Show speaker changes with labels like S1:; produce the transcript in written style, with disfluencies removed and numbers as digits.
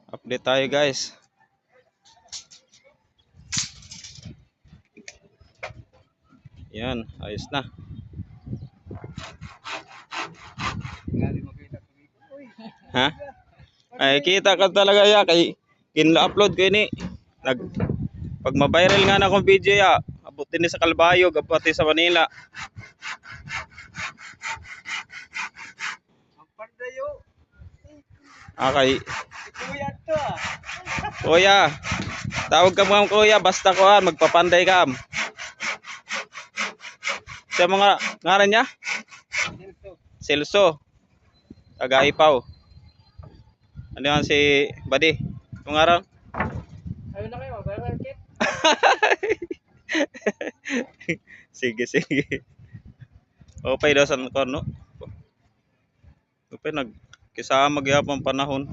S1: Update tayo guys. Yan, ayos na. Ha? Ay kita ka talaga ya kay kinla-upload ko ini. Pag ma-viral nga na akong video ya, abutin ni sa Calbayog, pati sa Manila. Okay.
S2: Kuya to ah.
S1: Kuya, tawag ka mga kuya, basta ko magpapanday ka. Sa mga ngaran niya? Celso. Taga-Ipaw. Ano yan si Buddy? Yung ngaran?
S2: Ayun na kayo, viral kit.
S1: Sige, sige. Okay daw sa korno. Okay, nagkisama magyapang panahon.